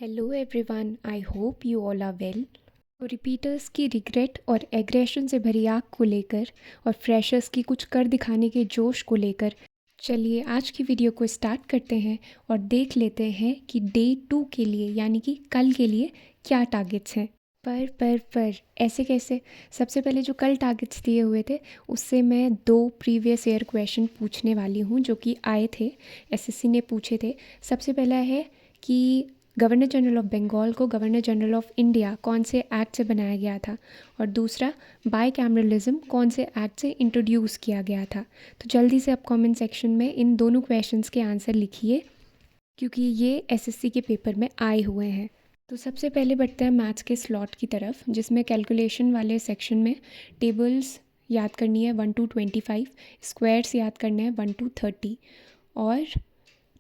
Hello everyone, I hope you all are well. तो repeaters की regret और aggression से भरी आग को लेकर और फ्रेशर्स की कुछ कर दिखाने के जोश को लेकर चलिए आज की वीडियो को स्टार्ट करते हैं और देख लेते हैं कि डे 2 के लिए यानी कि कल के लिए क्या टारगेट्स हैं। पर ऐसे कैसे? सबसे पहले जो कल टारगेट्स दिए हुए थे उससे मैं 2 प्रीवियस ईयर क्वेश्चन पूछने वाली हूँ जो कि आए थे, एसएससी ने पूछे थे। सबसे पहला है कि गवर्नर जनरल ऑफ बंगाल को गवर्नर जनरल ऑफ इंडिया कौन से एक्ट से बनाया गया था, और दूसरा बाईकैमरलिज्म कौन से एक्ट से इंट्रोड्यूस किया गया था। तो जल्दी से आप कमेंट सेक्शन में इन दोनों क्वेश्चंस के आंसर लिखिए क्योंकि ये एसएससी के पेपर में आए हुए हैं। तो सबसे पहले बढ़ते हैं मैथ्स के स्लॉट की तरफ, जिसमें कैलकुलेशन वाले सेक्शन में टेबल्स याद करनी है 1 to 25, स्क्वायर्स याद करने हैं 1 to 30 और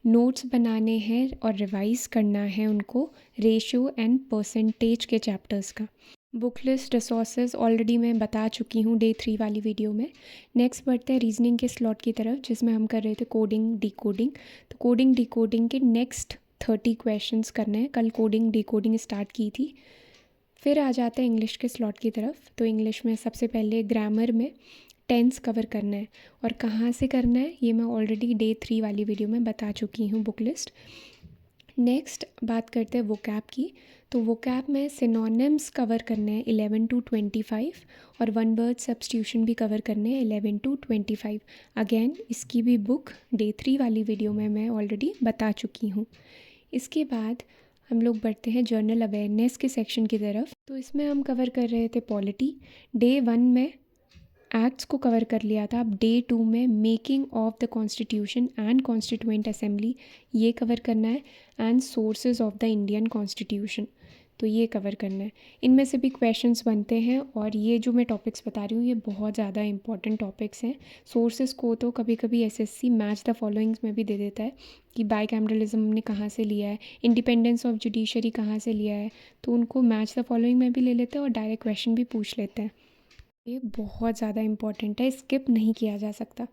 नोट्स बनाने हैं और रिवाइज़ करना है उनको रेशियो एंड परसेंटेज के चैप्टर्स का। बुक लिस्ट रिसोर्सेज ऑलरेडी मैं बता चुकी हूँ डे 3 वाली वीडियो में। नेक्स्ट बढ़ते हैं रीजनिंग के स्लॉट की तरफ, जिसमें हम कर रहे थे कोडिंग डिकोडिंग। तो कोडिंग डिकोडिंग के नेक्स्ट 30 क्वेश्चंस करने हैं। कल कोडिंग डिकोडिंग स्टार्ट की थी। फिर आ जाते हैं इंग्लिश के स्लॉट की तरफ। तो इंग्लिश में सबसे पहले ग्रामर में टेंस कवर करना है, और कहाँ से करना है ये मैं ऑलरेडी डे 3 वाली वीडियो में बता चुकी हूँ बुक लिस्ट। नेक्स्ट बात करते हैं वोकैब की। तो वोकैब में सिनोनिम्स कवर करने हैं 11 to 25 और वन वर्ड सब्स्टिट्यूशन भी कवर करने हैं 11 to 25। अगेन इसकी भी बुक डे 3 वाली वीडियो में मैं ऑलरेडी बता चुकी हूँ। इसके बाद हम लोग बढ़ते हैं जर्नल अवेयरनेस के सेक्शन की तरफ। तो इसमें हम कवर कर रहे थे पॉलिटी। डे 1 में एक्ट्स को कवर कर लिया था। अब डे 2 में making of the constitution and constituent assembly ये कवर करना है, and sources of the Indian constitution तो ये कवर करना है। इनमें से भी क्वेश्चंस बनते हैं और ये जो मैं टॉपिक्स बता रही हूँ ये बहुत ज़्यादा इंपॉर्टेंट टॉपिक्स हैं। सोर्सेज को तो कभी कभी एसएससी मैच द फॉलोइंग्स में भी दे देता है कि बाईकैमरलिज्म ने कहाँ से लिया है, इंडिपेंडेंस ऑफ जुडिशरी कहाँ से लिया है, तो उनको मैच द फॉलोइंग में भी ले लेते हैं और डायरेक्ट क्वेश्चन भी पूछ लेते हैं। ये बहुत ज़्यादा इम्पॉर्टेंट है, स्किप नहीं किया जा सकता।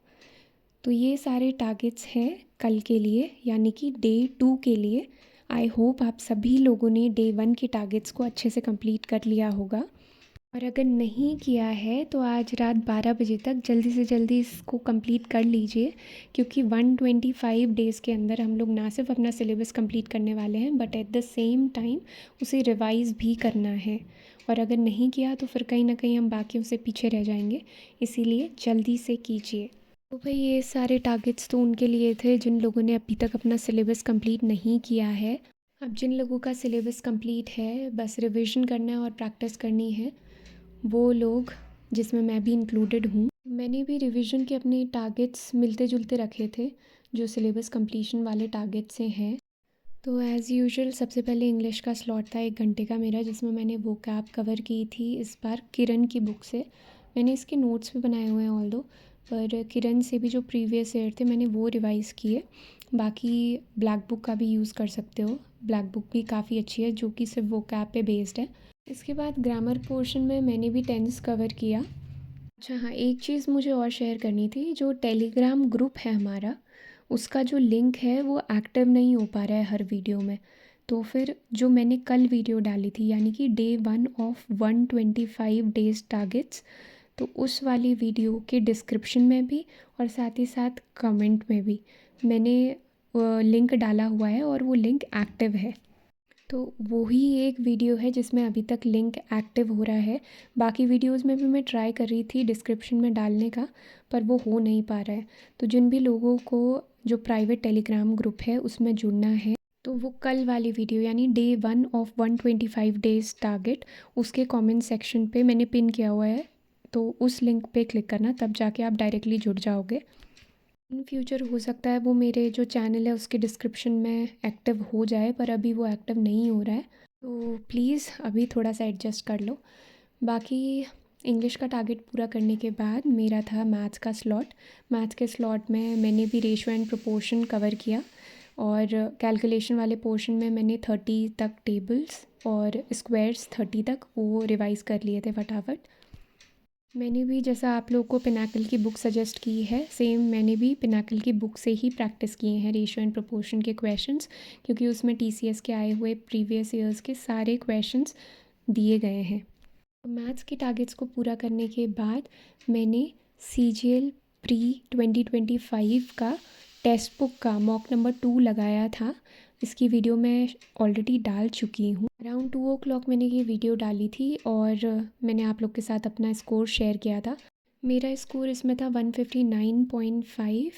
तो ये सारे टारगेट्स हैं कल के लिए यानी कि डे 2 के लिए। आई होप आप सभी लोगों ने डे 1 के टारगेट्स को अच्छे से कंप्लीट कर लिया होगा, और अगर नहीं किया है तो आज रात 12 बजे तक जल्दी से जल्दी इसको कंप्लीट कर लीजिए, क्योंकि 125 डेज़ के अंदर हम लोग ना सिर्फ अपना सिलेबस कंप्लीट करने वाले हैं but at the same time उसे रिवाइज़ भी करना है, और अगर नहीं किया तो फिर कहीं ना कहीं हम बाकियों से पीछे रह जाएंगे, इसीलिए जल्दी से कीजिए। तो भाई ये सारे टारगेट्स तो उनके लिए थे जिन लोगों ने अभी तक अपना सिलेबस कंप्लीट नहीं किया है। अब जिन लोगों का सिलेबस कंप्लीट है बस रिवीजन करना है और प्रैक्टिस करनी है, वो लोग जिसमें मैं भी इंक्लूडेड हूँ। मैंने भी रिवीजन के अपने टारगेट्स मिलते जुलते रखे थे जो सिलेबस कंप्लीशन वाले टारगेट से हैं। तो एज़ यूजुअल सबसे पहले इंग्लिश का स्लॉट था 1 घंटे का मेरा, जिसमें मैंने वो कैब कवर की थी इस बार किरण की बुक से। मैंने इसके नोट्स भी बनाए हुए हैं ऑल दो, पर किरण से भी जो प्रीवियस ईयर थे मैंने वो रिवाइज़ किए। बाकी ब्लैक बुक का भी यूज़ कर सकते हो, ब्लैक बुक भी काफ़ी अच्छी है जो कि सिर्फ वो कैब पे बेस्ड है। इसके बाद ग्रामर पोर्शन में मैंने भी टेंस कवर किया। अच्छा हाँ, एक चीज़ मुझे और शेयर करनी थी। जो टेलीग्राम ग्रुप है हमारा, उसका जो लिंक है वो एक्टिव नहीं हो पा रहा है हर वीडियो में। तो फिर जो मैंने कल वीडियो डाली थी यानी कि डे 1 ऑफ 125 डेज टारगेट्स, तो उस वाली वीडियो के डिस्क्रिप्शन में भी और साथ ही साथ कमेंट में भी मैंने लिंक डाला हुआ है और वो लिंक एक्टिव है। तो वो ही एक वीडियो है जिसमें अभी तक लिंक एक्टिव हो रहा है। बाकी वीडियोस में भी मैं ट्राई कर रही थी डिस्क्रिप्शन में डालने का, पर वो हो नहीं पा रहा है। तो जिन भी लोगों को जो प्राइवेट टेलीग्राम ग्रुप है उसमें जुड़ना है तो वो कल वाली वीडियो यानी डे 1 ऑफ 125 डेज टारगेट, उसके कमेंट सेक्शन पे मैंने पिन किया हुआ है, तो उस लिंक पे क्लिक करना, तब जाके आप डायरेक्टली जुड़ जाओगे। इन फ्यूचर हो सकता है वो मेरे जो चैनल है उसके डिस्क्रिप्शन में एक्टिव हो जाए, पर अभी वो एक्टिव नहीं हो रहा है, तो प्लीज़ अभी थोड़ा सा एडजस्ट कर लो। बाकी इंग्लिश का टारगेट पूरा करने के बाद मेरा था मैथ्स का स्लॉट। मैथ्स के स्लॉट में मैंने भी रेशियो एंड प्रोपोर्शन कवर किया, और कैलकुलेशन वाले पोर्शन में मैंने 30 तक टेबल्स और स्क्वायर्स 30 तक वो रिवाइज़ कर लिए थे फटाफट। मैंने भी जैसा आप लोग को पिनाकल की बुक सजेस्ट की है, सेम मैंने भी पिनाकल की बुक से ही प्रैक्टिस किए हैं रेशियो एंड प्रोपोर्शन के क्वेश्चंस, क्योंकि उसमें टीसीएस के आए हुए प्रीवियस ईयर्स के सारे क्वेश्चंस दिए गए हैं। मैथ्स के टारगेट्स को पूरा करने के बाद मैंने सीजीएल प्री 2025 का टेक्स्ट बुक का मॉक नंबर 2 लगाया था। इसकी वीडियो मैं ऑलरेडी डाल चुकी हूँ। अराउंड 2 o'clock मैंने ये वीडियो डाली थी और मैंने आप लोग के साथ अपना स्कोर शेयर किया था। मेरा स्कोर इसमें था 159.5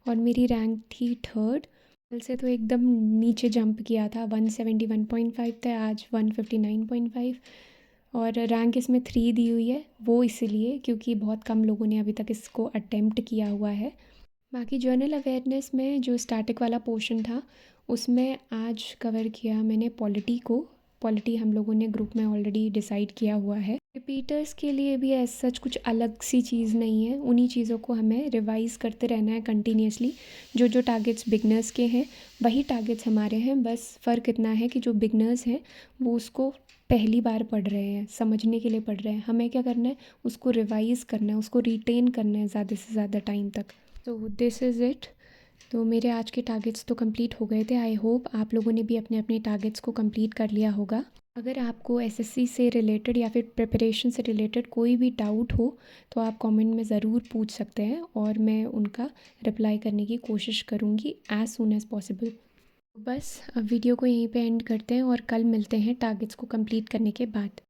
और मेरी रैंक थी 3rd। कल से तो एकदम नीचे जंप किया था, 171.5 था, आज 159.5। और रैंक इसमें 3 दी हुई है, वो इसीलिए क्योंकि बहुत कम लोगों ने अभी तक इसको अटेम्प्ट किया हुआ है। बाकी जर्नल अवेयरनेस में जो स्टैटिक वाला पोर्शन था उसमें आज कवर किया मैंने पॉलिटी को। पॉलिटी हम लोगों ने ग्रुप में ऑलरेडी डिसाइड किया हुआ है। रिपीटर्स के लिए भी एज सच कुछ अलग सी चीज़ नहीं है, उन्हीं चीज़ों को हमें रिवाइज करते रहना है कंटिन्यूसली। जो जो टारगेट्स बिगनर्स के हैं वही टारगेट्स हमारे हैं, बस फ़र्क इतना है कि जो बिगनर्स हैं वो उसको पहली बार पढ़ रहे हैं, समझने के लिए पढ़ रहे हैं। हमें क्या करना है, उसको रिवाइज़ करना है, उसको रिटेन करना है ज़्यादा से ज़्यादा टाइम तक। तो दिस इज़ इट। तो मेरे आज के टारगेट्स तो कंप्लीट हो गए थे। आई होप आप लोगों ने भी अपने अपने टारगेट्स को कंप्लीट कर लिया होगा। अगर आपको एसएससी से रिलेटेड या फिर प्रिपरेशन से रिलेटेड कोई भी डाउट हो तो आप कमेंट में ज़रूर पूछ सकते हैं और मैं उनका रिप्लाई करने की कोशिश करूँगी एज़ सून एज़ पॉसिबल। बस अब वीडियो को यहीं पे एंड करते हैं और कल मिलते हैं टारगेट्स को कंप्लीट करने के बाद।